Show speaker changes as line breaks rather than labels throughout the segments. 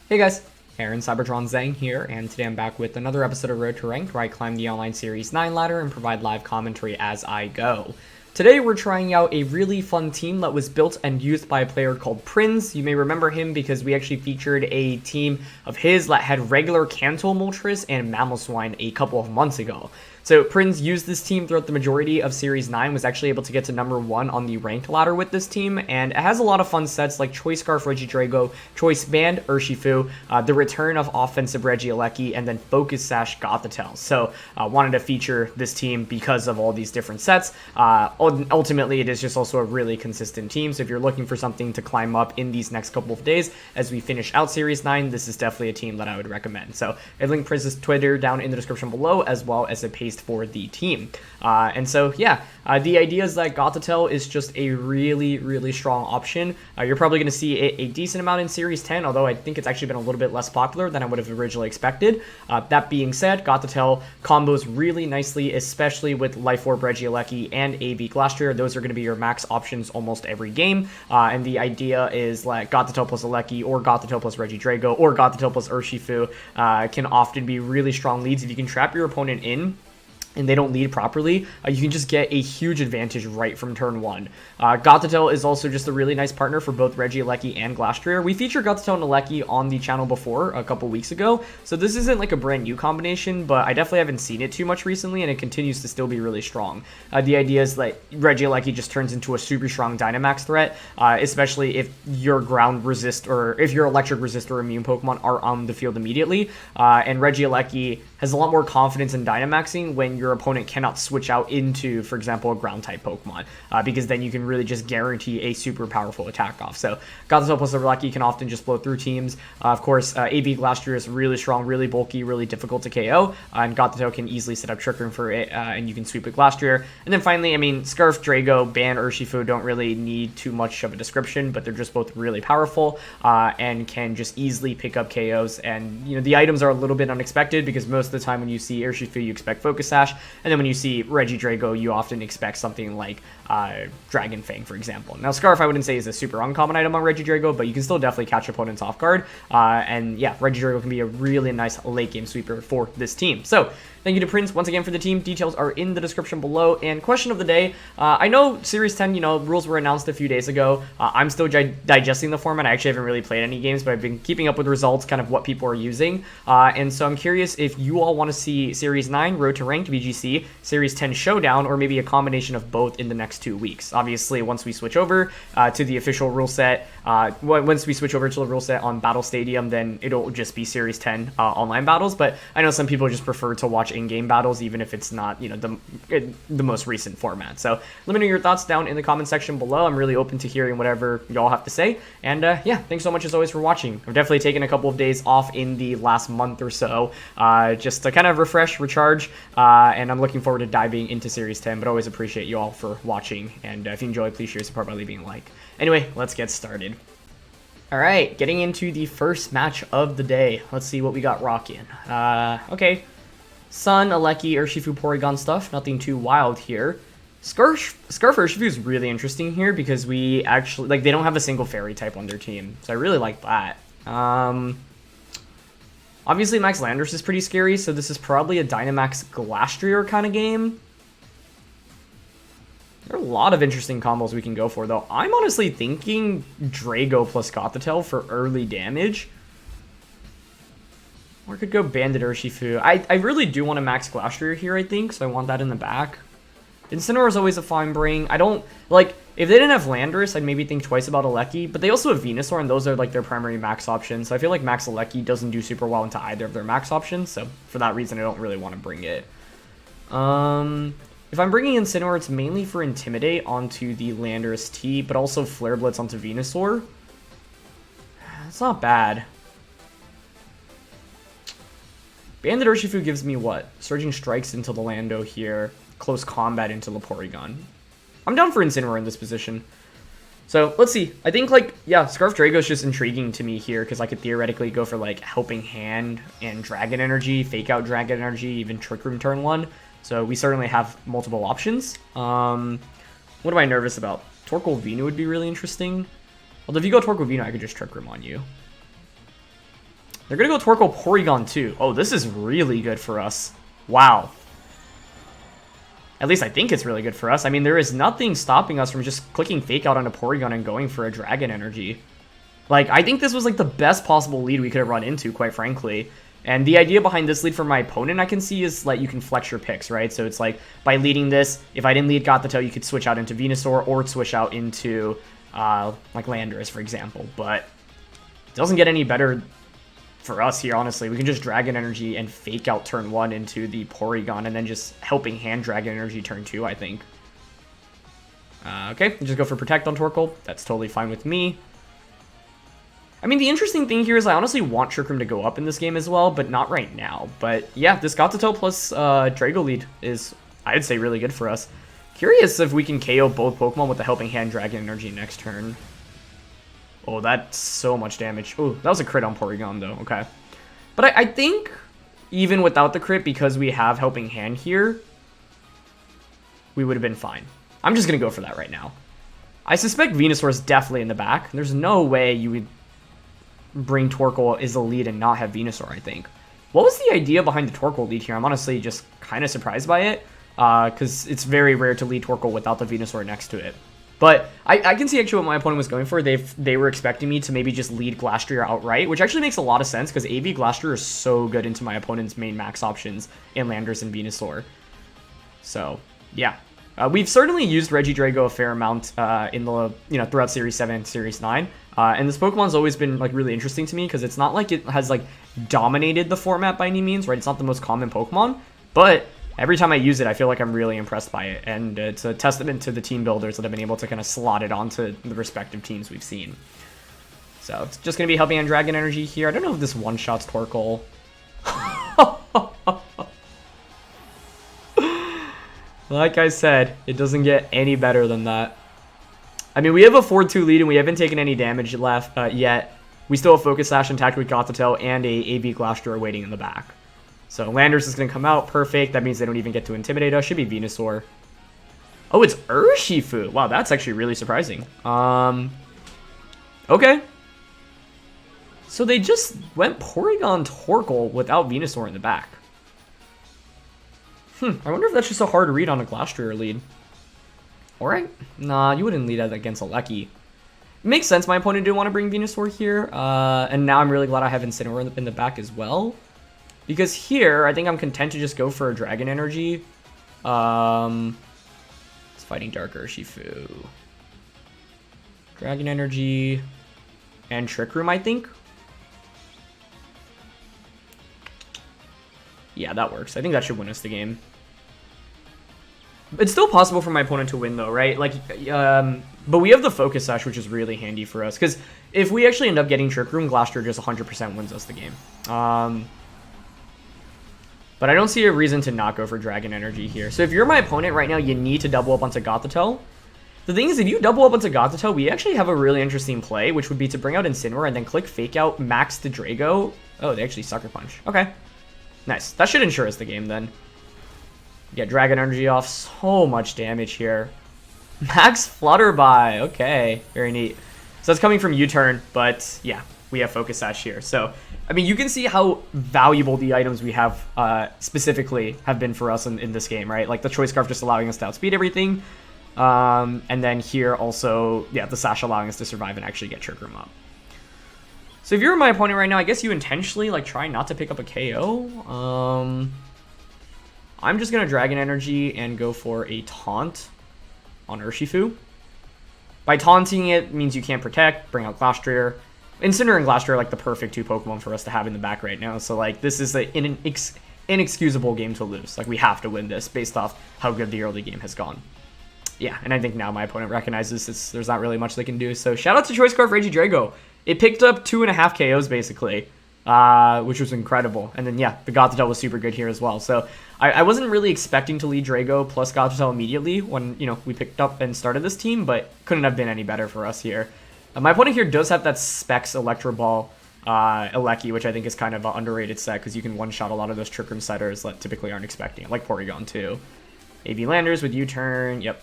Hey guys, Aaron Cybertron Zhang here, and today I'm back with another episode of Road to Ranked where I climb the online Series 9 ladder and provide live commentary as I go. Today we're trying out a really fun team that was built and used by a player called Prinz. You may remember him because we actually featured a team of his that had regular Kanto Moltres and Mamoswine a couple of months ago. So Prinz used this team throughout the majority of Series 9, was actually able to get to number 1 on the ranked ladder with this team, and it has a lot of fun sets like Choice Scarf Regidrago, Choice Band Urshifu, the return of offensive Regieleki, and then Focus Sash Gothitelle. So wanted to feature this team because of all these different sets. Ultimately, it is just also a really consistent team, so if you're looking for something to climb up in these next couple of days as we finish out Series 9, this is definitely a team that I would recommend. So I linked Prinz's Twitter down in the description below, as well as a paste for the team. And so yeah, the idea is that Gothitelle is just a really strong option. You're probably going to see a decent amount in Series 10, although I think it's actually been a little bit less popular than I would have originally expected. That being said, Gothitelle combos really nicely, especially with Life Orb Regieleki and AB Glastrier. Those are going to be your max options almost every game, and the idea is like Gothitelle plus Eleki, or Gothitelle plus Regidrago, or Gothitelle plus Urshifu can often be really strong leads. If you can trap your opponent in and they don't lead properly, you can just get a huge advantage right from turn 1. Gothitelle is also just a really nice partner for both Regieleki and Glastrier. We featured Gothitelle and Eleki on the channel before a couple weeks ago, so this isn't like a brand new combination, but I definitely haven't seen it too much recently, and it continues to still be really strong. The idea is that Regieleki just turns into a super strong Dynamax threat, especially if your ground resist or if your electric resist or immune Pokemon are on the field immediately, and Regieleki has a lot more confidence in Dynamaxing when your opponent cannot switch out into, for example, a ground type Pokemon, because then you can really just guarantee a super powerful attack off. So Gothitelle plus Eleki can often just blow through teams. Of course, AB Glastrier is really strong, really bulky, really difficult to KO, and Gothitelle can easily set up Trick Room for it, and you can sweep with Glastrier. And then finally, I mean, Scarf Drago, Band Urshifu don't really need too much of a description, but they're just both really powerful, and can just easily pick up KOs. And you know, the items are a little bit unexpected because most of the time when you see Urshifu, you expect Focus Sash, and then when you see Regidrago, you often expect something like Dragon Fang, for example. Now, Scarf I wouldn't say is a super uncommon item on Regidrago, but you can still definitely catch opponents off guard. And yeah, Regidrago can be a really nice late game sweeper for this team. So thank you to Prinz once again for the team. Details are in the description below. And question of the day, I know Series 10, you know, rules were announced a few days ago. I'm still digesting the format. I actually haven't really played any games, but I've been keeping up with results, kind of what people are using. And so I'm curious if you all want to see Series 9 Road to Ranked VGC, Series 10 Showdown, or maybe a combination of both in the next 2 weeks. Obviously, once we switch over to the official rule set, once we switch over to the rule set on Battle Stadium, then it'll just be Series 10 online battles. But I know some people just prefer to watch in-game battles, even if it's not, you know, the most recent format. So let me know your thoughts down in the comment section below. I'm really open to hearing whatever y'all have to say. And yeah, thanks so much as always for watching. I've definitely taken a couple of days off in the last month or so, just to kind of refresh, recharge, and I'm looking forward to diving into Series 10, but always appreciate you all for watching. And if you enjoy, please share your support by leaving a like. Anyway, let's get started. All right, getting into the first match of the day. Let's see what we got rocking. Okay. Sun, Eleki, Urshifu, Porygon stuff. Nothing too wild here. Scarf Urshifu is really interesting here because we actually, like, they don't have a single fairy type on their team. So I really like that. Obviously, Max Landorus is pretty scary, so this is probably a Dynamax Glastrier kind of game. There are a lot of interesting combos we can go for, though. I'm honestly thinking Drago plus Gothitelle for early damage. Or I could go Banded Urshifu. I really do want to max Glastrier here, I think, so I want that in the back. Incineroar is always a fine bring. I don't, like, if they didn't have Landorus, I'd maybe think twice about Eleki, but they also have Venusaur, and those are, like, their primary max options. So I feel like Max Eleki doesn't do super well into either of their max options, so for that reason, I don't really want to bring it. If I'm bringing Incineroar, it's mainly for Intimidate onto the Landorus-T, but also Flare Blitz onto Venusaur. It's not bad. Banded Urshifu gives me what? Surging Strikes into the Lando here. Close Combat into the Porygon. I'm down for Incineroar in this position. So, let's see. I think, like, yeah, Scarf Drago is just intriguing to me here, because I could theoretically go for, like, Helping Hand and Dragon Energy, Fake Out Dragon Energy, even Trick Room turn 1. So, we certainly have multiple options. What am I nervous about? Torkoal Venu would be really interesting. Although, if you go Torkoal Venu, I could just Trick Room on you. They're going to go Torkoal Porygon too. Oh, this is really good for us. Wow. At least I think it's really good for us. I mean, there is nothing stopping us from just clicking Fake Out onto Porygon and going for a Dragon Energy. Like, I think this was like the best possible lead we could have run into, quite frankly. And the idea behind this lead for my opponent, I can see, is like you can flex your picks, right? So it's like, by leading this, if I didn't lead Gothitelle, you could switch out into Venusaur or switch out into, like, Landorus, for example. But it doesn't get any better for us here, honestly. We can just Dragon Energy and Fake Out turn 1 into the Porygon, and then just Helping Hand Dragon Energy turn 2, I think. Okay, just go for Protect on Torkoal. That's totally fine with me. I mean, the interesting thing here is I honestly want Trick Room to go up in this game as well, but not right now. But yeah, this Gothitelle plus Drago lead is, I'd say, really good for us. Curious if we can KO both Pokemon with the Helping Hand Dragon Energy next turn. Oh, that's so much damage. Oh, that was a crit on Porygon, though. Okay. But I think, even without the crit, because we have Helping Hand here, we would have been fine. I'm just going to go for that right now. I suspect Venusaur is definitely in the back. There's no way you would bring Torkoal as a lead and not have Venusaur, I think. What was the idea behind the Torkoal lead here? I'm honestly just kind of surprised by it, because it's very rare to lead Torkoal without the Venusaur next to it. But I can see actually what my opponent was going for. They were expecting me to maybe just lead Glastrier outright, which actually makes a lot of sense because AV Glastrier is so good into my opponent's main max options in Landorus and Venusaur. So, yeah. We've certainly used Regidrago a fair amount in the throughout Series 7 and Series 9. And this Pokemon's always been like really interesting to me because it's not like it has like dominated the format by any means, right? It's not the most common Pokemon, but every time I use it, I feel like I'm really impressed by it. And it's a testament to the team builders that have been able to kind of slot it onto the respective teams we've seen. So it's just going to be Helping Hand Dragon Energy here. I don't know if this one-shots Torkoal. Like I said, it doesn't get any better than that. I mean, we have a 4-2 lead and we haven't taken any damage left yet. We still have Focus Sash intact with Gothitelle and a AV Glastrier waiting in the back. So Landorus is going to come out. Perfect. That means they don't even get to intimidate us. Should be Venusaur. Oh, it's Urshifu. Wow, that's actually really surprising. Okay. So they just went Porygon Torkoal without Venusaur in the back. I wonder if that's just a hard read on a Glastrier lead. Alright. Nah, you wouldn't lead that against a Lecky. Makes sense my opponent didn't want to bring Venusaur here. And now I'm really glad I have Incineroar in the back as well. Because here, I think I'm content to just go for a Dragon Energy. It's fighting Dark Urshifu. Dragon Energy. And Trick Room, I think. Yeah, that works. I think that should win us the game. It's still possible for my opponent to win, though, right? Like, but we have the Focus Sash, which is really handy for us. Because if we actually end up getting Trick Room, Glastrier just 100% wins us the game. But I don't see a reason to not go for Dragon Energy here. So if you're my opponent right now, you need to double up onto Gothitelle. The thing is, if you double up onto Gothitelle, we actually have a really interesting play, which would be to bring out Incineroar and then click Fake Out, max the Drago. Oh, they actually Sucker Punch. Okay. Nice. That should ensure us the game then. Get Dragon Energy off. So much damage here. Max Flutterby. Okay. Very neat. So that's coming from U-Turn, but yeah, we have Focus Sash here. So, I mean, you can see how valuable the items we have specifically have been for us in this game, right? Like the Choice Scarf just allowing us to outspeed everything. And then here also, yeah, the Sash allowing us to survive and actually get Trick Room up. So if you're my opponent right now, I guess you intentionally like try not to pick up a KO. I'm just going to Dragon Energy and go for a Taunt on Urshifu. By taunting it means you can't protect, bring out Glastrier. Incineroar and Glastrier are like the perfect two Pokemon for us to have in the back right now. So like this is an inexcusable game to lose. Like we have to win this based off how good the early game has gone. Yeah, and I think now my opponent recognizes there's not really much they can do. So shout out to Choice Scarf Regidrago. It picked up 2.5 KOs basically, which was incredible. And then yeah, the Gothitelle was super good here as well. So I wasn't really expecting to lead Drago plus Gothitelle immediately when we picked up and started this team, but couldn't have been any better for us here. My opponent here does have that Specs Electro Ball Eleki, which I think is kind of an underrated set because you can one-shot a lot of those Trick Room setters that typically aren't expecting it, like Porygon too. AV Landers with U-Turn, yep.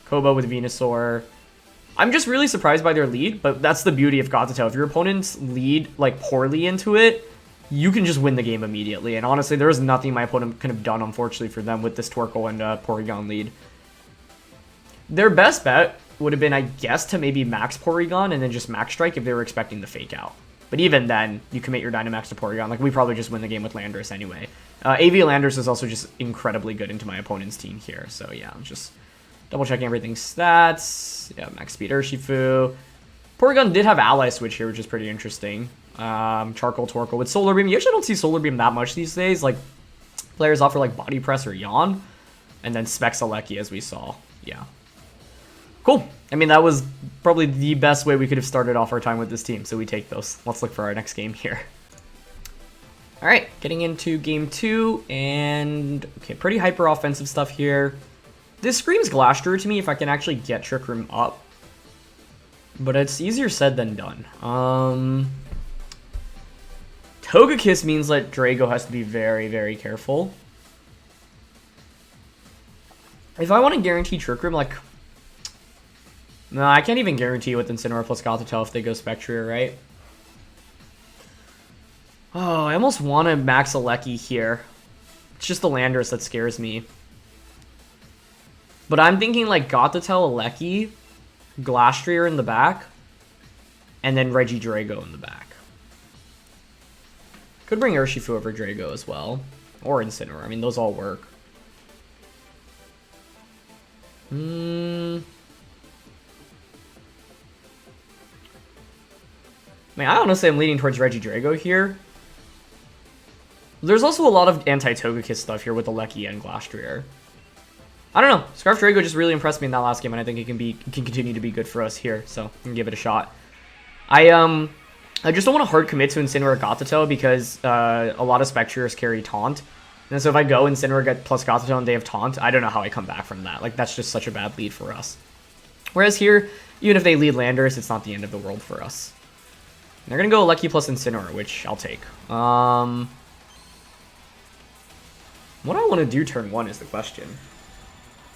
Kobo with Venusaur. I'm just really surprised by their lead, but that's the beauty of Gothitelle. If your opponents lead like poorly into it, you can just win the game immediately. And honestly, there was nothing my opponent could have done, unfortunately, for them with this Torkoal and Porygon lead. Their best bet would have been, I guess, to maybe max Porygon and then just max Strike if they were expecting the Fake Out. But even then, you commit your Dynamax to Porygon. Like, we probably just win the game with Landorus anyway. AV Landorus is also just incredibly good into my opponent's team here. So, yeah, I'm just double-checking everything's stats. Yeah, max speed Urshifu. Porygon did have Ally Switch here, which is pretty interesting. Charcoal Torkoal with Solar Beam. You actually don't see Solar Beam that much these days. Like, players offer, like, Body Press or Yawn. And then Spectrier, as we saw. Yeah. Cool. I mean, that was probably the best way we could have started off our time with this team, so we take those. Let's look for our next game here. Alright, getting into game 2, and okay, pretty hyper offensive stuff here. This screams Glastrier to me if I can actually get Trick Room up. But it's easier said than done. Togekiss means that Drago has to be very, very careful. If I want to guarantee Trick Room, like... No, I can't even guarantee with Incineroar plus Gothitelle if they go Spectrier, right? Oh, I almost want to max Eleki here. It's just the Landorus that scares me. But I'm thinking like Gothitelle, Eleki, Glastrier in the back, and then Regidrago in the back. Could bring Urshifu over Drago as well. Or Incineroar. I mean, those all work. I mean, I honestly am leaning towards Regidrago here. There's also a lot of anti-Togekiss stuff here with Eleki and Glastrier. I don't know. Scarf Drago just really impressed me in that last game, and I think it can continue to be good for us here, so we can give it a shot. I just don't want to hard commit to Incineroar Gothitelle because a lot of Spectriers carry Taunt. And so if I go Incineroar plus Gothitelle and they have Taunt, I don't know how I come back from that. Like, that's just such a bad lead for us. Whereas here, even if they lead Landorus, it's not the end of the world for us. They're going to go Eleki plus Incineroar, which I'll take. What I want to do turn 1 is the question.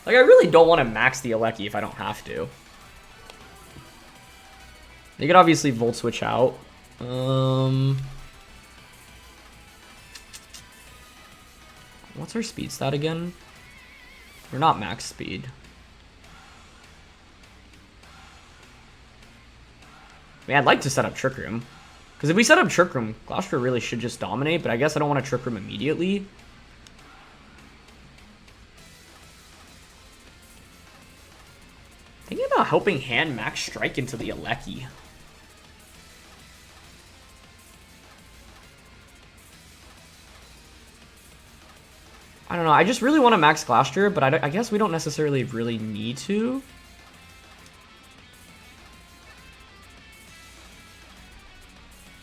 Like, I really don't want to max the Eleki if I don't have to. They could obviously Volt Switch out. What's our speed stat again? We're not max speed. I mean, I'd like to set up Trick Room. Because if we set up Trick Room, Glastrier really should just dominate, but I guess I don't want to Trick Room immediately. Thinking about helping hand max Strike into the Eleki. I don't know, I just really want to max Glastrier, but I guess we don't necessarily really need to.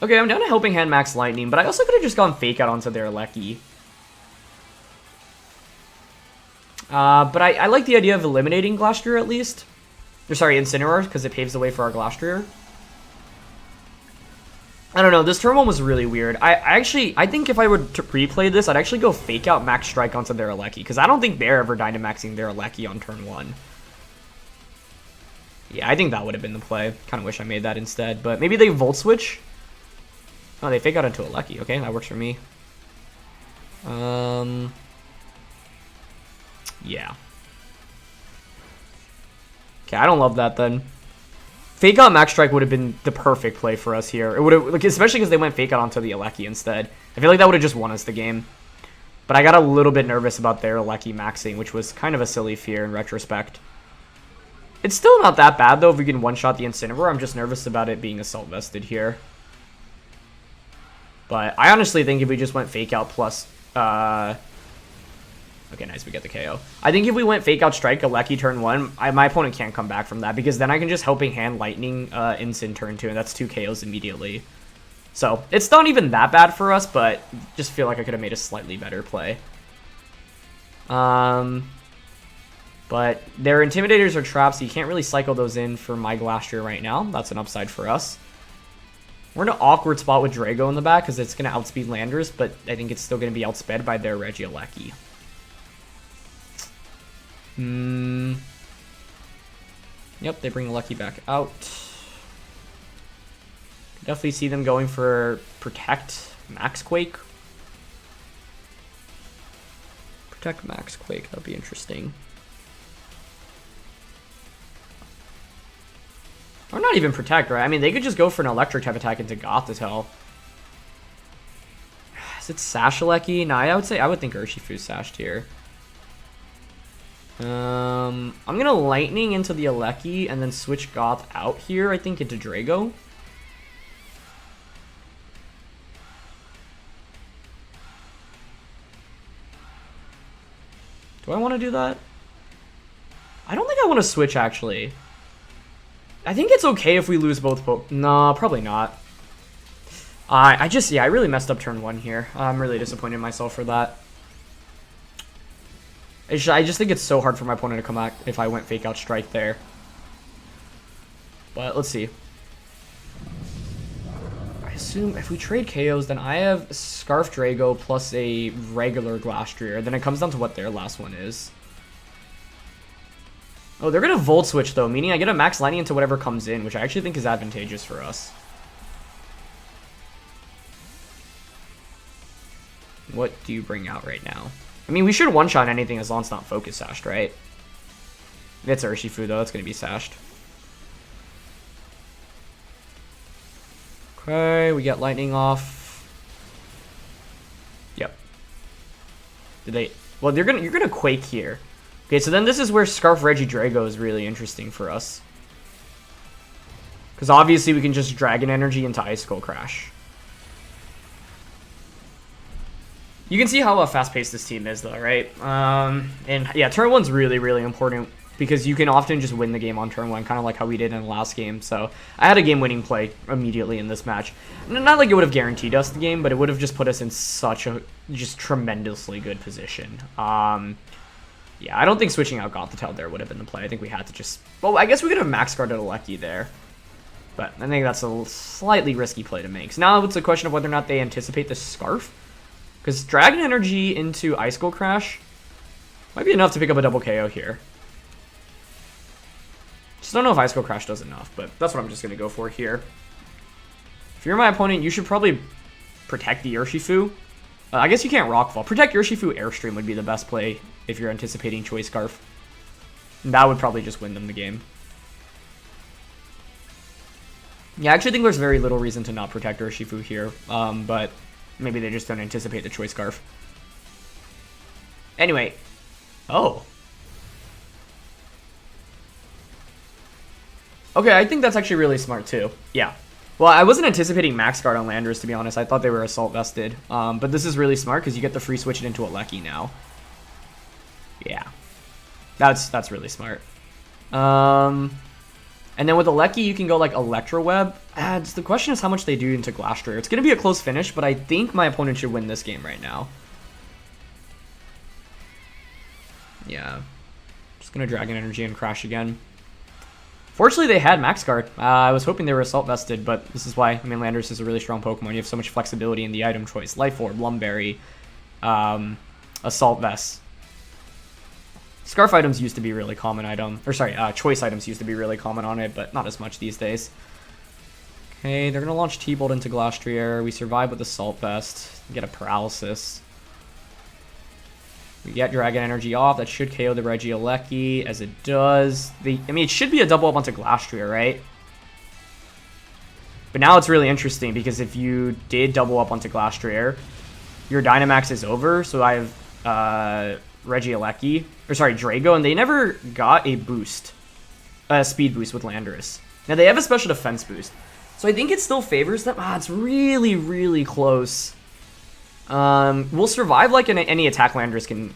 Okay, I'm down to helping hand max Lightning, but I also could have just gone Fake Out onto their Eleki. But I like the idea of eliminating Glastrier at least. Or sorry, Incineroar, because it paves the way for our Glastrier. I don't know, this turn 1 was really weird. I think if I were to replay this, I'd actually go Fake Out Max Strike onto their Eleki, because I don't think they're ever Dynamaxing their Eleki on turn 1. Yeah, I think that would have been the play. Kind of wish I made that instead, but maybe they Volt Switch? Oh, they Fake Out into Eleki. Okay, that works for me. Yeah. Okay, I don't love that then. Fake Out Max Strike would have been the perfect play for us here. It would have, like, especially because they went Fake Out onto the Eleki instead. I feel like that would have just won us the game. But I got a little bit nervous about their Eleki maxing, which was kind of a silly fear in retrospect. It's still not that bad though if we can one-shot the Incineroar. I'm just nervous about it being Assault Vested here. But I honestly think if we just went Fake Out plus... Okay, nice, we get the KO. I think if we went Fake Out Strike Eleki turn 1, my opponent can't come back from that, because then I can just Helping Hand Lightning Incin turn 2, and that's 2 KOs immediately. So, it's not even that bad for us, but just feel like I could have made a slightly better play. But their Intimidators are traps, so you can't really cycle those in for my Glastrier right now. That's an upside for us. We're in an awkward spot with Drago in the back, because it's going to outspeed Landorus, but I think it's still going to be outsped by their Regieleki. Yep, they bring Eleki back out. Definitely see them going for Protect Max Quake. Protect Max Quake, that'd be interesting. Or not even Protect, right? I mean, they could just go for an electric type attack into Gothitelle. Is it Sashaleki? No, I would think Urshifu's sashed here. I'm gonna Lightning into the Eleki and then switch Goth out here, I think, into Drago. Do I want to do that? I don't think I want to switch, actually. I think it's okay if we lose both No, probably not. I really messed up turn 1 here. I'm really disappointed in myself for that. I just think it's so hard for my opponent to come back if I went Fake Out Strike there. But let's see. I assume if we trade KOs, then I have Scarf Drago plus a regular Glastrier. Then it comes down to what their last one is. Oh, they're going to Volt Switch, though, meaning I get a Max Lightning into whatever comes in, which I actually think is advantageous for us. What do you bring out right now? I mean, we should one-shot anything as long as it's not Focus Sashed, right? It's Urshifu, though. It's going to be Sashed. Okay, we get Lightning off. Yep. Did they... Well, you're gonna Quake here. Okay, so then this is where Scarf Regidrago is really interesting for us. Because obviously we can just Dragon Energy into Ice Skull Crash. You can see how fast-paced this team is, though, right? And yeah, turn 1's really, really important because you can often just win the game on turn 1, kind of like how we did in the last game. So I had a game-winning play immediately in this match. Not like it would have guaranteed us the game, but it would have just put us in such a just tremendously good position. Yeah, I don't think switching out Gothitelle there would have been the play. I think we had to just... Well, I guess we could have Max Guarded Eleki there. But I think that's a slightly risky play to make. So now it's a question of whether or not they anticipate the Scarf. Because Dragon Energy into Ice Skull Crash might be enough to pick up a double KO here. Just don't know if Ice Skull Crash does enough, but that's what I'm just going to go for here. If you're my opponent, you should probably protect the Urshifu. I guess you can't Rockfall. Protect Urshifu Airstream would be the best play if you're anticipating Choice Scarf. And that would probably just win them the game. Yeah, I actually think there's very little reason to not protect Urshifu here, but maybe they just don't anticipate the Choice Scarf. Anyway. Oh. Okay, I think that's actually really smart too. Yeah. Well, I wasn't anticipating Max Guard on Landorus, to be honest. I thought they were Assault Vested. But this is really smart because you get the free switch it into Eleki now. Yeah. That's really smart. And then with Eleki, you can go like Electro Web. The question is how much they do into Glastrier. It's going to be a close finish, but I think my opponent should win this game right now. Yeah. Just going to Dragon Energy and Crash again. Fortunately, they had Max Guard. I was hoping they were Assault Vested, but this is why. I mean, Landorus is a really strong Pokemon. You have so much flexibility in the item choice. Life Orb, Lumberry, Assault Vest. Scarf items used to be really common Choice items used to be really common on it, but not as much these days. Okay, they're going to launch T-Bolt into Glastrier. We survive with Assault Vest. Get a Paralysis. We get Dragon Energy off. That should KO the Regieleki, as it does. I mean, it should be a double up onto Glastrier, right? But now it's really interesting, because if you did double up onto Glastrier, your Dynamax is over, so I have Regieleki, or sorry, Drago, and they never got a boost, a speed boost with Landorus. Now, they have a special defense boost, so I think it still favors them. It's really, really close. We'll survive like any attack Landorus can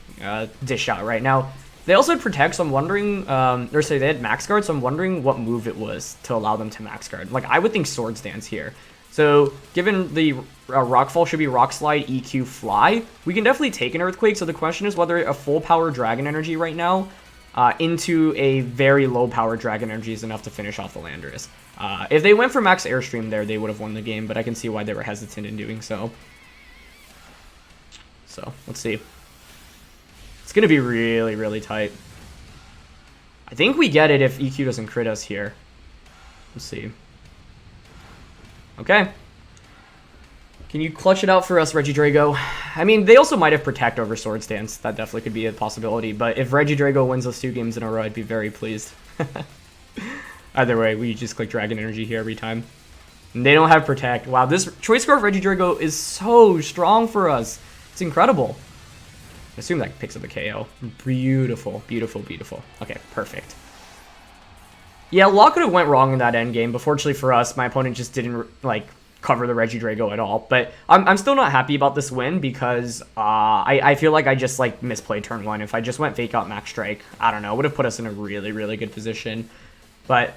dish out right now. They also had Protect, so I'm wondering, or say they had Max Guard, so I'm wondering what move it was to allow them to Max Guard. Like, I would think Swords Dance here. So, given the Rockfall should be Rock Slide, EQ, Fly, we can definitely take an Earthquake, so the question is whether a full power Dragon Energy right now into a very low power Dragon Energy is enough to finish off the Landorus. If they went for Max Airstream there, they would have won the game, but I can see why they were hesitant in doing so. So, let's see. It's going to be really, really tight. I think we get it if EQ doesn't crit us here. Let's see. Okay. Can you clutch it out for us, Regidrago? I mean, they also might have Protect over Swords Dance. That definitely could be a possibility. But if Regidrago wins those 2 games in a row, I'd be very pleased. Either way, we just click Dragon Energy here every time. And they don't have Protect. Wow, this Choice Scarf Regidrago is so strong for us. It's incredible. I assume that picks up a KO. Beautiful, beautiful, beautiful. Okay, perfect. Yeah, a lot could have went wrong in that end game, but fortunately for us, my opponent just didn't, like, cover the Regidrago at all. But I'm still not happy about this win because I feel like I just, like, misplayed turn 1. If I just went Fake Out Max Strike, I don't know, it would have put us in a really, really good position. But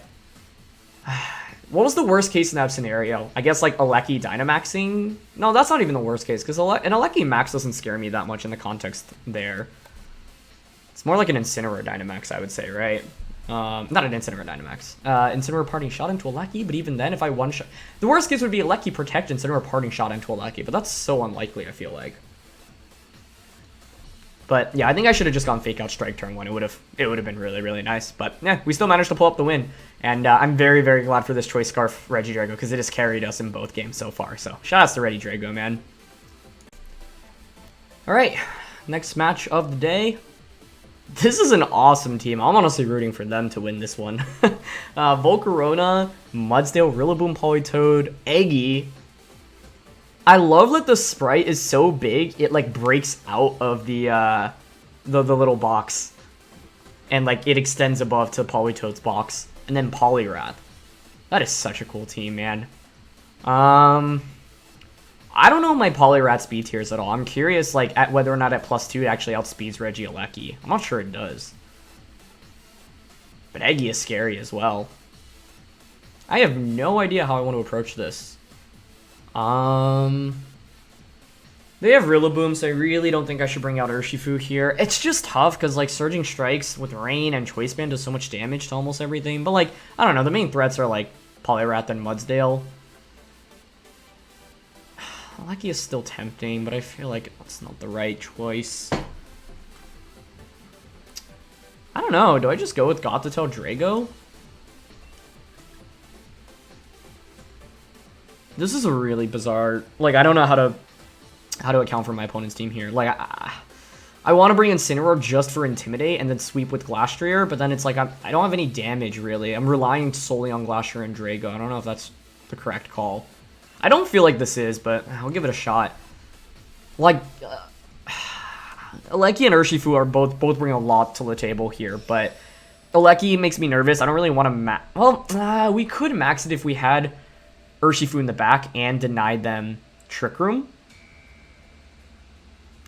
what was the worst case in that scenario? I guess, like, Aleki Dynamaxing? No, that's not even the worst case, because an Aleki Max doesn't scare me that much in the context there. It's more like an Incineroar Dynamax, I would say, right? Not an Incineroar Dynamax. Incineroar Parting Shot into Aleki, but even then, if I one-shot... The worst case would be Aleki Protect Incineroar Parting Shot into Aleki, but that's so unlikely, I feel like. But, yeah, I think I should have just gone Fake Out Strike turn 1. It would have been really, really nice. But, yeah, we still managed to pull up the win. And I'm very, very glad for this Choice Scarf Regidrago, because it has carried us in both games so far. So, shoutouts to Regidrago, man. Alright, next match of the day. This is an awesome team. I'm honestly rooting for them to win this one. Volcarona, Mudsdale, Rillaboom, Politoed, Eggy. I love that the sprite is so big, it like breaks out of the little box. And like it extends above to Politoed's box. And then Poliwrath. That is such a cool team, man. I don't know my Poliwrath speed tiers at all. I'm curious, like, at whether or not at +2 it actually outspeeds Regieleki. I'm not sure it does. But Eggy is scary as well. I have no idea how I want to approach this. They have Rillaboom, so I really don't think I should bring out Urshifu here. It's just tough, because, like, Surging Strikes with Rain and Choice Band does so much damage to almost everything. But, like, I don't know, the main threats are, like, Poliwrath and Mudsdale. Aleki is still tempting, but I feel like it's not the right choice. I don't know. Do I just go with Gothitelle Drago? This is a really bizarre... Like, I don't know how to account for my opponent's team here. Like, I want to bring Incineroar just for Intimidate and then sweep with Glastrier, but then it's like I don't have any damage, really. I'm relying solely on Glastrier and Drago. I don't know if that's the correct call. I don't feel like this is, but I'll give it a shot. Like, Aleki and Urshifu are both bring a lot to the table here, but Aleki makes me nervous. I don't really want to well, we could max it if we had Urshifu in the back and denied them Trick Room.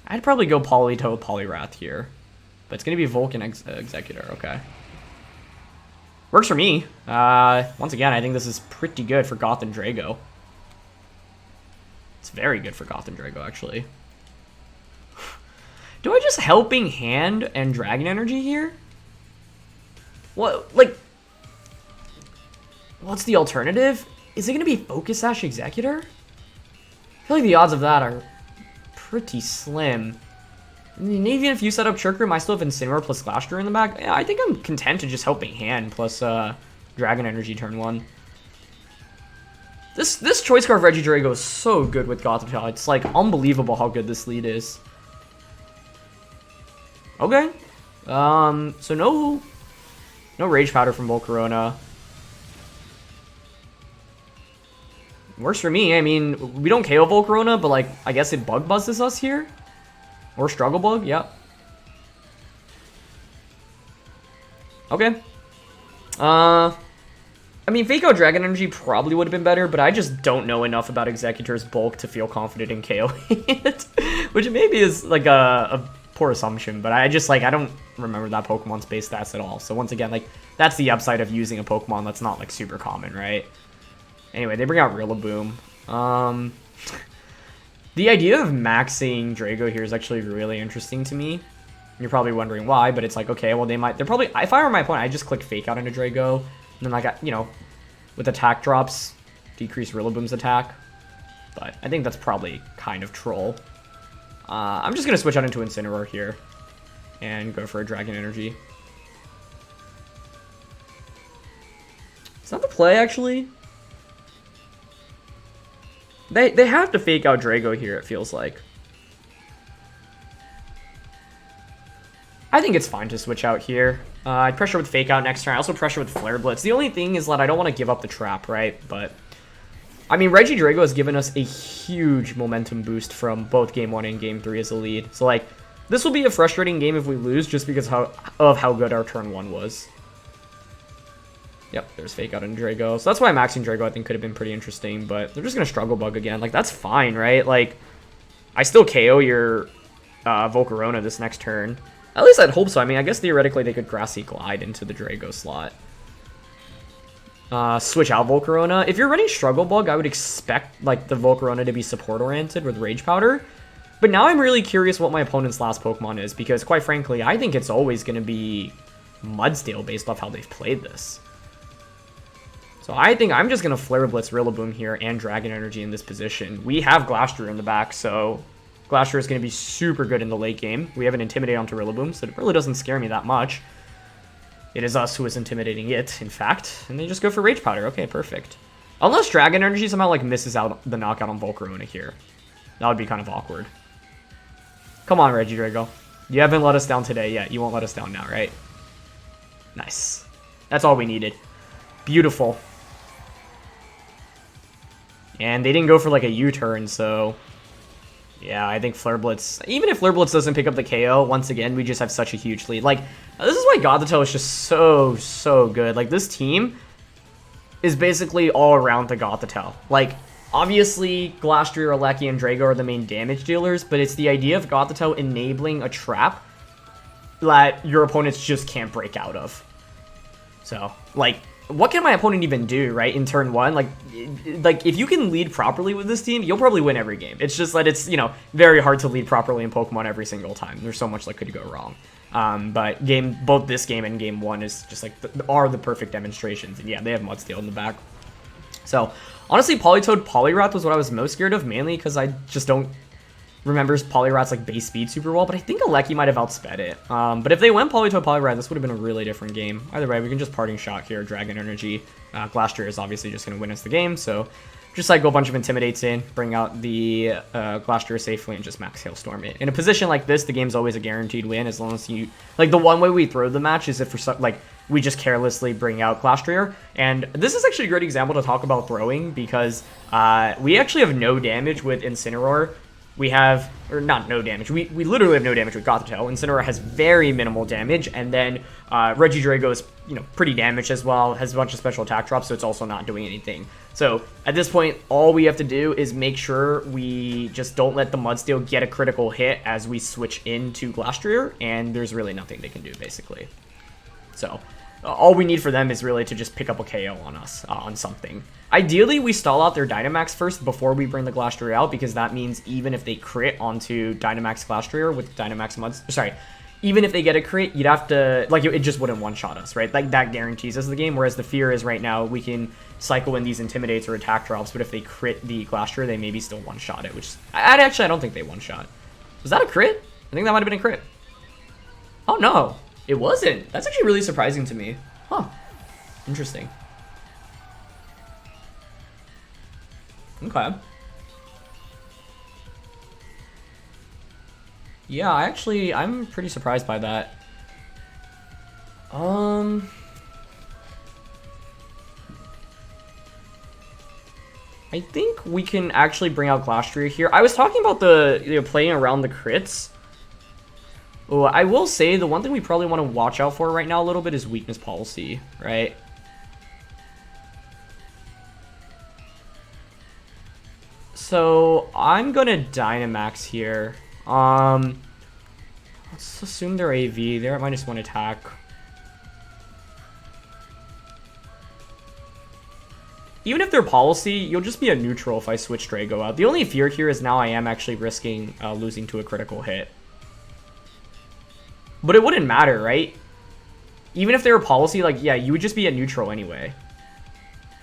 I'd probably go Politoed Poliwrath here, but it's going to be Vulcan Exeggutor, okay. Works for me. Once again, I think this is pretty good for Goth and Drago. It's very good for Goth and Drago, actually. Do I just Helping Hand and Dragon Energy here? What, like... What's the alternative? Is it going to be Focus Sash Exeggutor? I feel like the odds of that are pretty slim. I mean, even if you set up Trick Room, I still have Incineroar plus Glastrier in the back. Yeah, I think I'm content to just Helping Hand plus Dragon Energy turn 1. This Choice Scarf Regidrago is so good with Gothitelle. It's like unbelievable how good this lead is. Okay. So no Rage Powder from Volcarona. Works for me. I mean, we don't KO Volcarona, but like I guess it Bug Buzzes us here. Or Struggle Bug, yep. Okay. I mean, Fake Out Dragon Energy probably would have been better, but I just don't know enough about Exeggutor's bulk to feel confident in KOing it. Which maybe is like a poor assumption, but I just like, I don't remember that Pokemon's base stats at all. So once again, like, that's the upside of using a Pokemon that's not like super common, right? Anyway, they bring out Rillaboom. The idea of maxing Drago here is actually really interesting to me. You're probably wondering why, but it's like, okay, well, they're probably, if I were my opponent, I just click Fake Out into Drago. And then, like, you know, with attack drops, decrease Rillaboom's attack. But I think that's probably kind of troll. I'm just going to switch out into Incineroar here. And go for a Dragon Energy. Is that the play, actually? They have to fake out Drago here, it feels like. I think it's fine to switch out here. I pressure with Fake Out next turn. I also pressure with Flare Blitz. The only thing is that I don't want to give up the trap, right? But, I mean, Regidrago has given us a huge momentum boost from both Game 1 and Game 3 as a lead. So, like, this will be a frustrating game if we lose just because of how good our turn 1 was. Yep, there's Fake Out and Drago. So that's why maxing Drago I think could have been pretty interesting. But they're just going to Struggle Bug again. Like, that's fine, right? Like, I still KO your Volcarona this next turn. At least I'd hope so. I mean, I guess theoretically they could Grassy Glide into the Drago slot. Switch out Volcarona. If you're running Struggle Bug, I would expect like the Volcarona to be support-oriented with Rage Powder. But now I'm really curious what my opponent's last Pokemon is, because quite frankly, I think it's always going to be Mudsdale based off how they've played this. So I think I'm just going to Flare Blitz Rillaboom here and Dragon Energy in this position. We have Glastrier in the back, so Glastrier is going to be super good in the late game. We have an Intimidate onto Rillaboom, so it really doesn't scare me that much. It is us who is intimidating it, in fact. And they just go for Rage Powder. Okay, perfect. Unless Dragon Energy somehow like misses out the knockout on Volcarona here. That would be kind of awkward. Come on, Regidrago. You haven't let us down today yet. You won't let us down now, right? Nice. That's all we needed. Beautiful. And they didn't go for like a U-turn, so yeah, I think Flare Blitz, even if Flare Blitz doesn't pick up the KO, once again, we just have such a huge lead. Like, this is why Gothitelle is just so good. Like, this team is basically all around the Gothitelle. Like, obviously, Glastrier, Regieleki, and Drago are the main damage dealers, but it's the idea of Gothitelle enabling a trap that your opponents just can't break out of. So, like, what can my opponent even do, right, in turn 1? Like, if you can lead properly with this team, you'll probably win every game. It's just that it's, you know, very hard to lead properly in Pokemon every single time. There's so much that could go wrong. But both this game and Game 1 is just, like, are the perfect demonstrations. And, yeah, they have Mudsdale in the back. So, honestly, Politoed Poliwrath was what I was most scared of, mainly because I just don't remember Poliwrath's, like, base speed super well, but I think Regieleki might have outsped it. But if they went Politoed Poliwrath, this would have been a really different game. Either way, we can just Parting Shot here, Dragon Energy. Glastrier is obviously just going to win us the game, so just, like, go a bunch of Intimidates in, bring out the Glastrier safely, and just Max Hailstorm it. In a position like this, the game's always a guaranteed win, as long as you... Like, the one way we throw the match is if, we just carelessly bring out Glastrier. And this is actually a great example to talk about throwing, because we actually have no damage with Incineroar. We have, or not no damage, we literally have no damage with Gothitelle. Incineroar has very minimal damage, and then Regidrago is, you know, pretty damaged as well, has a bunch of special attack drops, so it's also not doing anything. So at this point, all we have to do is make sure we just don't let the Mudsdale get a critical hit as we switch into Glastrier, and there's really nothing they can do, basically. So all we need for them is really to just pick up a KO on us, on something. Ideally, we stall out their Dynamax first before we bring the Glastrier out, because that means even if they crit onto Dynamax Glastrier with Dynamax even if they get a crit, you'd have to, like, it just wouldn't one-shot us, right? Like, that guarantees us the game, whereas the fear is right now we can cycle in these Intimidates or attack drops, but if they crit the Glastrier, they maybe still one-shot it, which, I don't think they one-shot. Was that a crit? I think that might have been a crit. Oh, no. It wasn't. That's actually really surprising to me. Huh. Interesting. Okay. Yeah, I'm pretty surprised by that. I think we can actually bring out Glastrier here. I was talking about the playing around the crits. Oh, I will say the one thing we probably want to watch out for right now a little bit is weakness policy, right? So I'm gonna Dynamax here. Let's assume they're AV. They're at -1 attack. Even if they're policy, you'll just be a neutral if I switch Drago out. The only fear here is now I am actually risking losing to a critical hit. But it wouldn't matter, right? Even if they were policy, like, yeah, you would just be a neutral anyway.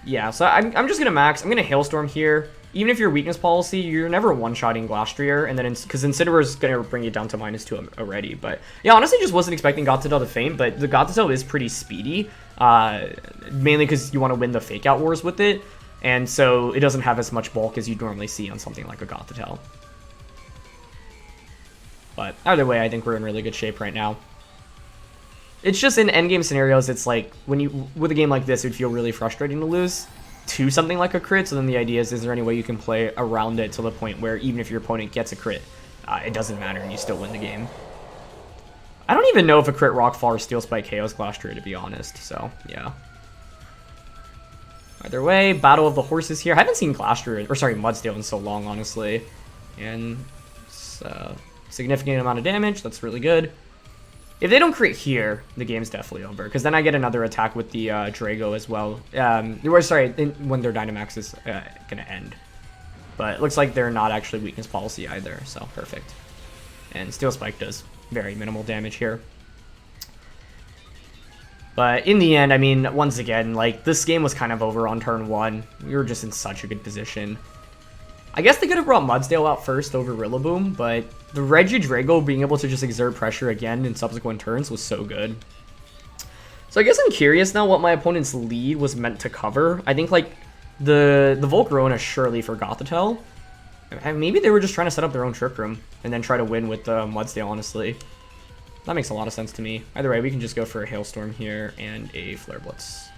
Yeah, so I'm just gonna max. I'm gonna Hailstorm here. Even if you're weakness policy, you're never one-shotting Glastrier, and then because Incineroar is gonna bring you down to -2 already. But yeah, honestly, just wasn't expecting Gothitelle to faint. But the Gothitelle is pretty speedy, mainly because you want to win the Fake Out wars with it. And so it doesn't have as much bulk as you'd normally see on something like a Gothitelle. But either way, I think we're in really good shape right now. It's just in endgame scenarios, it's like, with a game like this, it would feel really frustrating to lose to something like a crit. So then the idea is there any way you can play around it to the point where even if your opponent gets a crit, it doesn't matter and you still win the game. I don't even know if a crit Rockfall or Steel Spike KOs Glastrier, to be honest. So, yeah. Either way, Battle of the Horses here. I haven't seen Glastrier, or sorry, Mudsdale in so long, honestly. And it's a significant amount of damage. That's really good. If they don't crit here, the game's definitely over. Because then I get another attack with the Drago as well. Sorry, when their Dynamax is going to end. But it looks like they're not actually weakness policy either. So, perfect. And Steel Spike does very minimal damage here. But in the end, I mean, once again, like, this game was kind of over on turn 1. We were just in such a good position. I guess they could have brought Mudsdale out first over Rillaboom, but the Regidrago being able to just exert pressure again in subsequent turns was so good. So I guess I'm curious now what my opponent's lead was meant to cover. I think, like, the Volcarona surely for Gothitelle. Maybe they were just trying to set up their own Trick Room and then try to win with the Mudsdale, honestly. That makes a lot of sense to me. Either way, we can just go for a Hailstorm here and a Flare Blitz.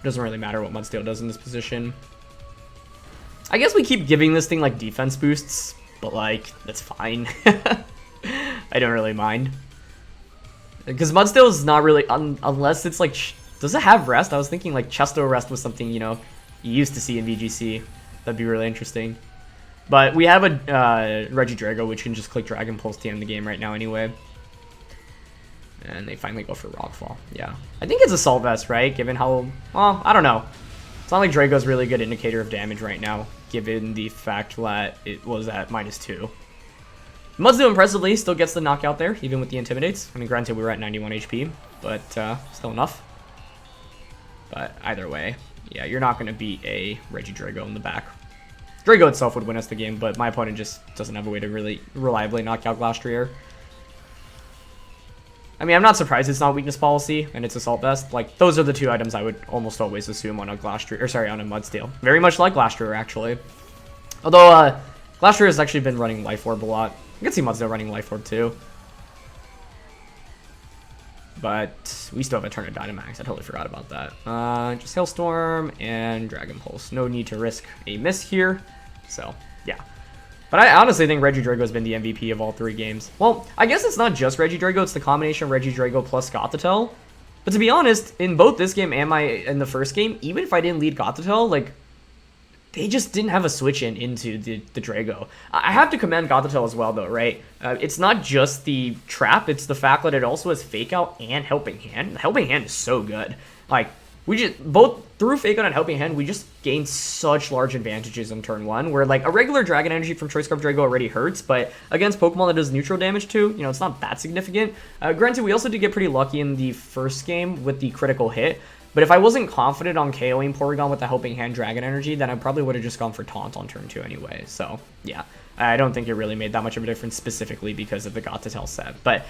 Doesn't really matter what Mudsdale does in this position. I guess we keep giving this thing, like, defense boosts, but, like, that's fine. I don't really mind. Because Mudsdale is not really, unless it's, like, does it have Rest? I was thinking, like, Chesto Rest was something, you know, you used to see in VGC. That'd be really interesting. But we have a Regidrago, which can just click Dragon Pulse to end the game right now anyway. And they finally go for Rockfall. Yeah. I think it's Assault Vest, right? Given how... Well, I don't know. It's not like Drago's really good indicator of damage right now, given the fact that it was at -2. Mudsdale impressively still gets the knockout there, even with the Intimidates. I mean, granted, we were at 91 HP, but still enough. But either way, yeah, you're not going to beat a Regidrago in the back. Drago itself would win us the game, but my opponent just doesn't have a way to really reliably knock out Glastrier. I mean, I'm not surprised it's not weakness policy and it's Assault Vest. Like, those are the two items I would almost always assume on a Glastrier, or sorry, on a Mudsdale. Very much like Glastrier, actually. Although, Glastrier has actually been running Life Orb a lot. I can see Mudsdale running Life Orb too. But we still have a turn of Dynamax. I totally forgot about that. Just Hailstorm and Dragon Pulse. No need to risk a miss here. So, yeah. But I honestly think Regidrago has been the MVP of all 3 games. Well, I guess it's not just Regidrago. It's the combination of Regidrago plus Gothitelle. But to be honest, in both this game and in the first game, even if I didn't lead Gothitelle, like, they just didn't have a switch into the Drago. I have to commend Gothitelle as well, though, right? It's not just the trap, it's the fact that it also has Fake Out and Helping Hand. Helping Hand is so good. Like, we just, both through Fake Out and Helping Hand, we just gained such large advantages on turn 1, where, like, a regular Dragon Energy from Choice Scarf Regidrago already hurts, but against Pokemon that does neutral damage too, you know, it's not that significant. Granted, we also did get pretty lucky in the first game with the critical hit, but if I wasn't confident on KOing Porygon with the Helping Hand Dragon Energy, then I probably would have just gone for Taunt on turn 2 anyway. So, yeah. I don't think it really made that much of a difference specifically because of the Gothitelle set. But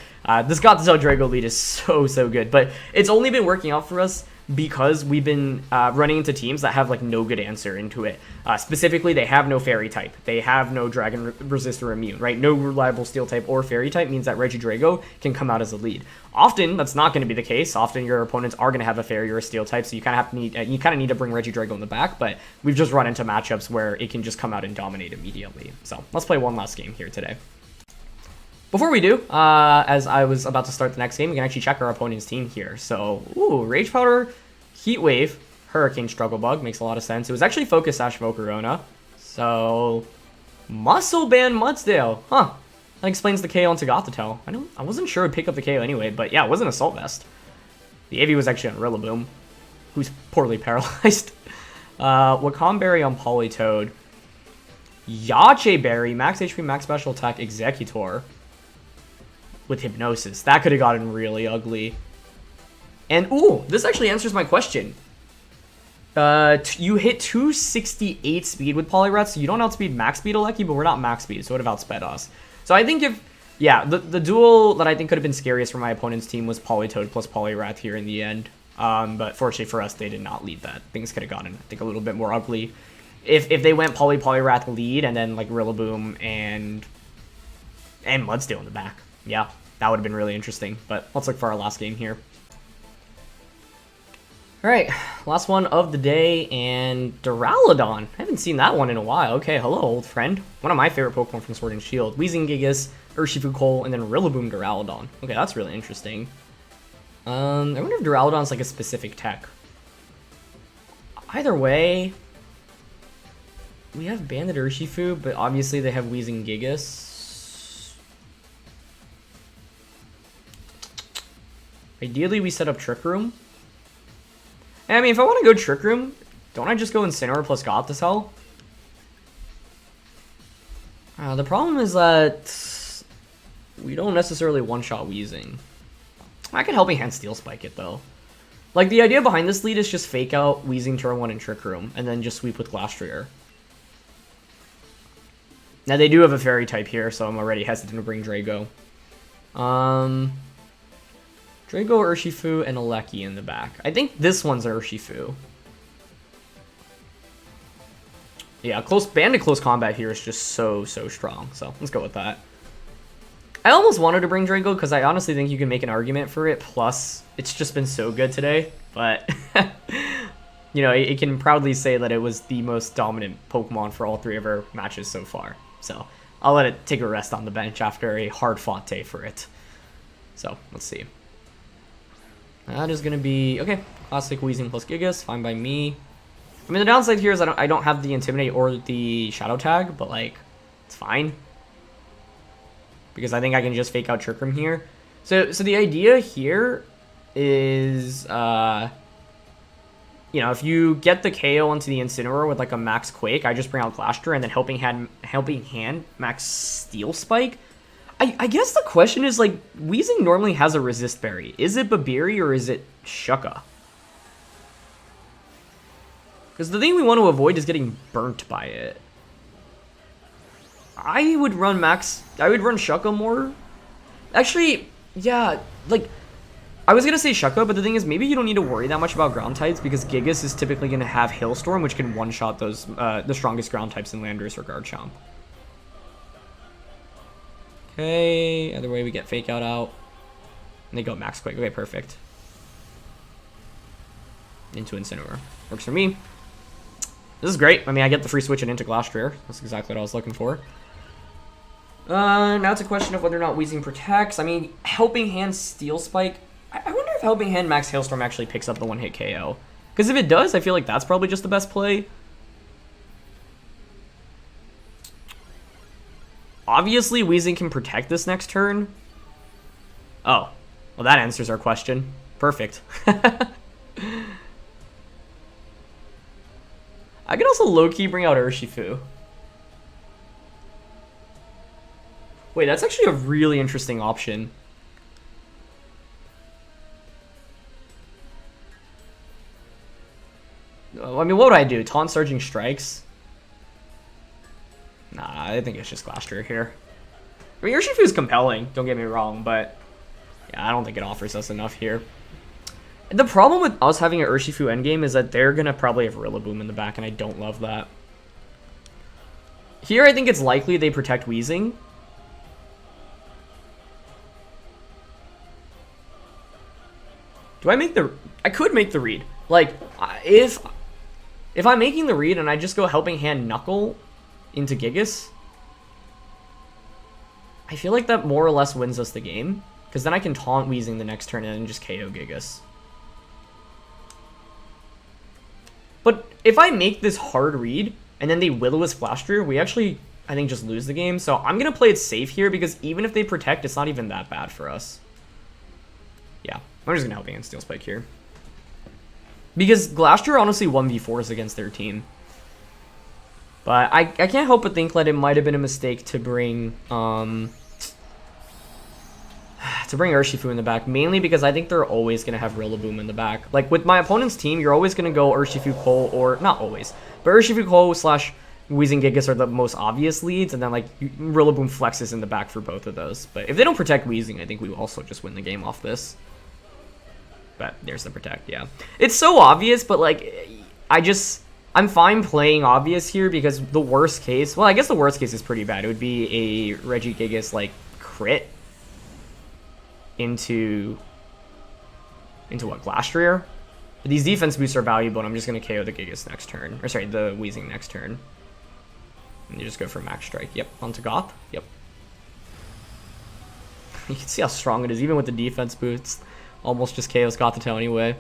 this Gothitelle Drago lead is so good. But it's only been working out for us because we've been running into teams that have, like, no good answer into it. Specifically, they have no Fairy type. They have no Dragon Resist or Immune, right? No reliable Steel type or Fairy type means that Regidrago can come out as a lead. Often, that's not going to be the case. Often, your opponents are going to have a Fairy or a Steel type, so you kind of need to bring Regidrago in the back. But we've just run into matchups where it can just come out and dominate immediately. So let's play one last game here today. Before we do, as I was about to start the next game, we can actually check our opponent's team here. So, ooh, Rage Powder, Heat Wave, Hurricane Struggle Bug, makes a lot of sense. It was actually Focus Sash Volcarona. So, Muscle Band Mudsdale, huh. That explains the KO onto Gothitelle. I wasn't sure it would pick up the KO anyway, but yeah, it wasn't Assault Vest. The AV was actually on Rillaboom, who's poorly paralyzed. Wakam on Politoed. Yache Berry, Max HP, Max Special Attack, Exeggutor. With Hypnosis. That could have gotten really ugly. And, ooh, this actually answers my question. You hit 268 speed with Poliwrath, so you don't outspeed Max Speed Eleki, but we're not Max Speed, so it would have outsped us. So I think if, yeah, the duel that I think could have been scariest for my opponent's team was Politoed plus Poliwrath here in the end. But fortunately for us, they did not lead that. Things could have gotten, I think, a little bit more ugly. If they went Poliwrath lead and then like Rillaboom and Mudsdale in the back. Yeah, that would have been really interesting. But let's look for our last game here. Alright, last one of the day, and Duraludon. I haven't seen that one in a while. Okay, hello, old friend. One of my favorite Pokemon from Sword and Shield. Regigigas, Urshifu Coal, and then Rillaboom Duraludon. Okay, that's really interesting. I wonder if Duraludon's like a specific tech. Either way, we have Banded Urshifu, but obviously they have Regigigas. Ideally, we set up Trick Room. I mean, if I want to go Trick Room, don't I just go Incineroar plus Gothitelle? The problem is that we don't necessarily one-shot Weezing. I could Helping Hand Steel Spike it, though. Like, the idea behind this lead is just fake out Weezing turn 1 in Trick Room, and then just sweep with Glastrier. Now, they do have a Fairy type here, so I'm already hesitant to bring Drago. Drago, Urshifu, and Eleki in the back. I think this one's Urshifu. Yeah, banded close combat here is just so strong. So let's go with that. I almost wanted to bring Drago because I honestly think you can make an argument for it. Plus, it's just been so good today. But, you know, it can proudly say that it was the most dominant Pokemon for all 3 of our matches so far. So I'll let it take a rest on the bench after a hard-fought day for it. So let's see. That is going to be, okay, classic Weezing plus Gigas, fine by me. I mean, the downside here is I don't have the Intimidate or the Shadow Tag, but, like, it's fine. Because I think I can just fake out Trick Room here. So the idea here is, you know, if you get the KO onto the Incineroar with, like, a Max Quake, I just bring out Glastrier and then Helping Hand Max Steel Spike. I guess the question is, like, Weezing normally has a Resist Berry. Is it Babiri or is it Shuka? Because the thing we want to avoid is getting burnt by it. I would run Shuka more. Actually, yeah, like, I was going to say Shuka, but the thing is, maybe you don't need to worry that much about ground types because Gigas is typically going to have Hailstorm, which can one-shot those, the strongest ground types in Landorus or Garchomp. Okay, either way we get Fake Out. And they go Max Quake. Okay, perfect. Into Incineroar. Works for me. This is great. I mean, I get the free switch and into Glastrier. That's exactly what I was looking for. Now it's a question of whether or not Weezing protects. I mean, Helping Hand Steel Spike. I wonder if Helping Hand Max Hailstorm actually picks up the one-hit KO. Because if it does, I feel like that's probably just the best play. Obviously, Weezing can protect this next turn. Oh. Well, that answers our question. Perfect. I could also low-key bring out Urshifu. Wait, that's actually a really interesting option. I mean, what would I do? Taunt Surging Strikes? Nah, I think it's just Glastrier here. I mean, Urshifu is compelling, don't get me wrong, but yeah, I don't think it offers us enough here. The problem with us having an Urshifu endgame is that they're going to probably have Rillaboom in the back, and I don't love that. Here, I think it's likely they protect Weezing. Do I make the... I could make the read. Like, if I'm making the read and I just go Helping Hand Knuckle into Gigas, I feel like that more or less wins us the game. Because then I can taunt Weezing the next turn and then just KO Gigas. But if I make this hard read and then they Will-O-Wisp Glastrier, we actually, I think, just lose the game. So I'm going to play it safe here because even if they protect, it's not even that bad for us. Yeah, I'm just going to Helping Hand Steel Spike here. Because Glastrier honestly 1v4s against their team. But I can't help but think that it might have been a mistake to bring Urshifu in the back, mainly because I think they're always going to have Rillaboom in the back. Like, with my opponent's team, you're always going to go Urshifu Coal, or not always, but Urshifu Coal / Weezing Gigas are the most obvious leads, and then, like, Rillaboom flexes in the back for both of those. But if they don't protect Weezing, I think we will also just win the game off this. But there's the protect, yeah. It's so obvious, but like, I'm fine playing obvious here because the worst case, well, I guess the worst case is pretty bad. It would be a Regigigas like crit into what, Glastrier? But these defense boosts are valuable, and I'm just going to KO the Gigas next turn. Or sorry, the Weezing next turn. And you just go for Max Strike. Yep, onto Goth. Yep. You can see how strong it is, even with the defense boosts. Almost just KOs Gothitelle anyway.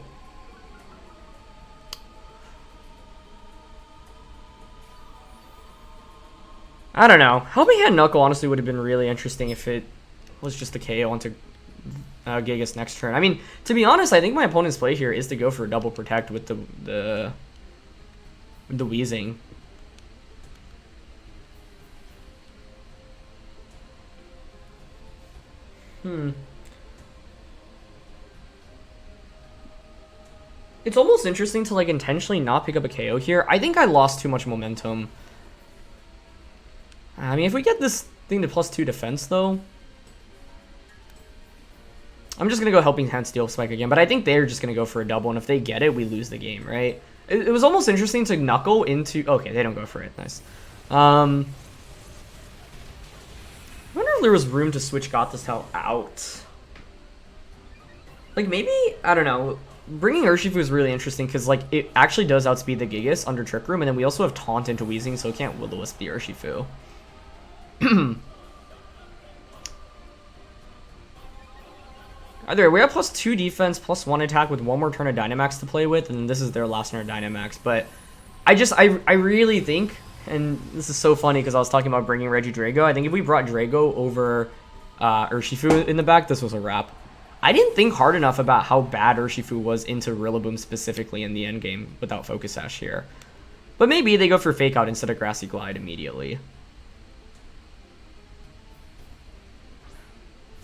I don't know. Helping Hand Knuckle honestly would have been really interesting if it was just a KO onto Gigas next turn. I mean, to be honest, I think my opponent's play here is to go for a double protect with the Weezing. It's almost interesting to like intentionally not pick up a KO here. I think I lost too much momentum. I mean, if we get this thing to +2 defense though, I'm just going to go Helping Hand Steel Spike again, but I think they're just going to go for a double, and if they get it, we lose the game, right? It was almost interesting to Knuckle into... Okay, they don't go for it. Nice. I wonder if there was room to switch Gothitelle out. Like, maybe... I don't know. Bringing Urshifu is really interesting, because, like, it actually does outspeed the Gigas under Trick Room, and then we also have Taunt into Weezing, so it can't Will-O-Wisp the Urshifu. Either way, we have +2 defense, +1 attack with one more turn of Dynamax to play with, and this is their last turn of Dynamax. But I really think, and this is so funny because I was talking about bringing Regidrago. I think if we brought Drago over Urshifu in the back, this was a wrap. I didn't think hard enough about how bad Urshifu was into Rillaboom specifically in the endgame without Focus Sash here. But maybe they go for Fake Out instead of Grassy Glide immediately.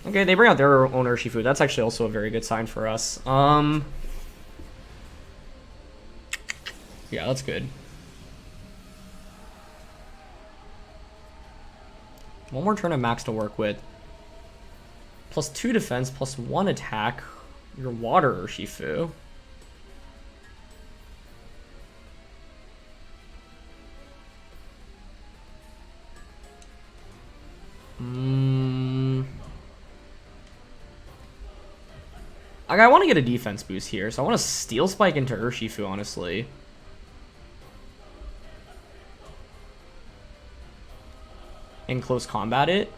Okay, they bring out their own Urshifu. That's actually also a very good sign for us. Yeah, that's good. One more turn of Max to work with. +2 defense, +1 attack. Your Water Urshifu. I want to get a defense boost here, so I want to Steel Spike into Urshifu, honestly. And close combat it.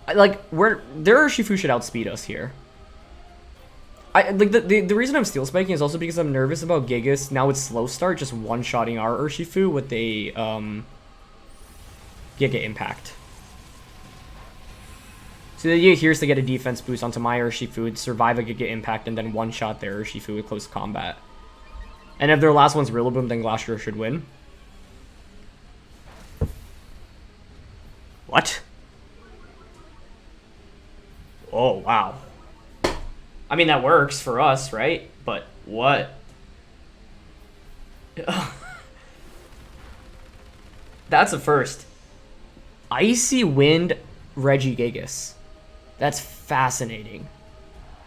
Their Urshifu should outspeed us here. The reason I'm Steel Spiking is also because I'm nervous about Gigas. Now with Slow Start, just one-shotting our Urshifu with a Giga Impact. So the idea here is to get a defense boost onto my Urshifu, survive a Giga Impact, and then one-shot their Urshifu with close combat. And if their last one's Rillaboom, then Glastrier should win. What? Oh, wow. I mean, that works for us, right? But what? That's a first. Icy Wind Regigigas. That's fascinating.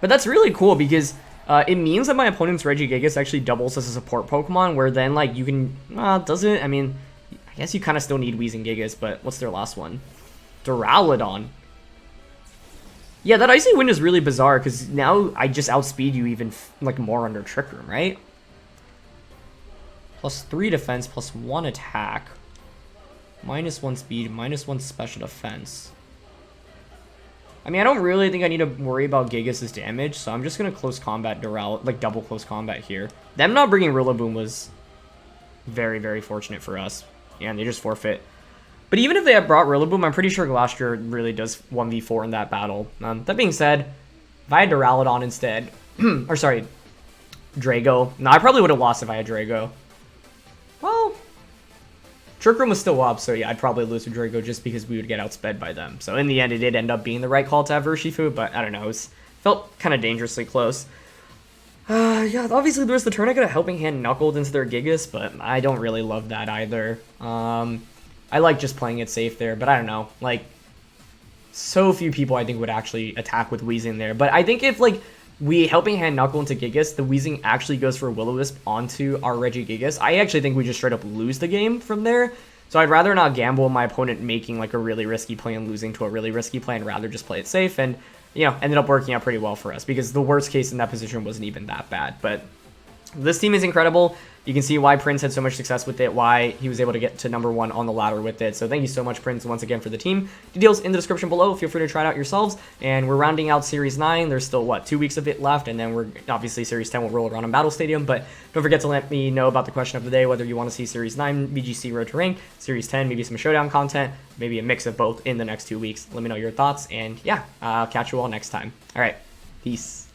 But that's really cool because it means that my opponent's Regigigas actually doubles as a support Pokemon, where then, like, you can... does it? I mean, I guess you kind of still need Weezing Gigas, but what's their last one? Duraludon. Yeah, that Icy Wind is really bizarre, because now I just outspeed you even, like, more under Trick Room, right? +3 defense, +1 attack. -1 speed, -1 special defense. I mean, I don't really think I need to worry about Gigas' damage, so I'm just going to close combat double close combat here. Them not bringing Rillaboom was very, very fortunate for us. Yeah, and they just forfeit. But even if they had brought Rillaboom, I'm pretty sure Glastrier really does 1v4 in that battle. That being said, if I had Duraludon instead, or sorry, Drago. No, I probably would have lost if I had Drago. Well, Trick Room was still up, so yeah, I'd probably lose to Drago just because we would get outsped by them. So in the end, it did end up being the right call to have Urshifu, but I don't know, it felt kind of dangerously close. Yeah, obviously the rest of the turn I could have Helping Hand Knuckled into their Gigas, but I don't really love that either. I like just playing it safe there, but I don't know, like, so few people I think would actually attack with Weezing there. But I think if, like, we Helping Hand Knuckle into Gigas, the Weezing actually goes for a Will-O-Wisp onto our Regigigas. I actually think we just straight up lose the game from there. So I'd rather not gamble my opponent making like a really risky play and losing to a really risky play, and rather just play it safe. And, you know, ended up working out pretty well for us because the worst case in that position wasn't even that bad. But this team is incredible. You can see why Prinz had so much success with it, why he was able to get to #1 on the ladder with it. So thank you so much, Prinz, once again for the team. Details in the description below. Feel free to try it out yourselves. And we're rounding out Series 9. There's still, what, 2 weeks of it left, and then we're obviously Series 10 will roll around in Battle Stadium. But don't forget to let me know about the question of the day, whether you want to see Series 9 VGC Road to Rank, Series 10, maybe some Showdown content, maybe a mix of both in the next 2 weeks. Let me know your thoughts, and yeah, I'll catch you all next time. All right, peace.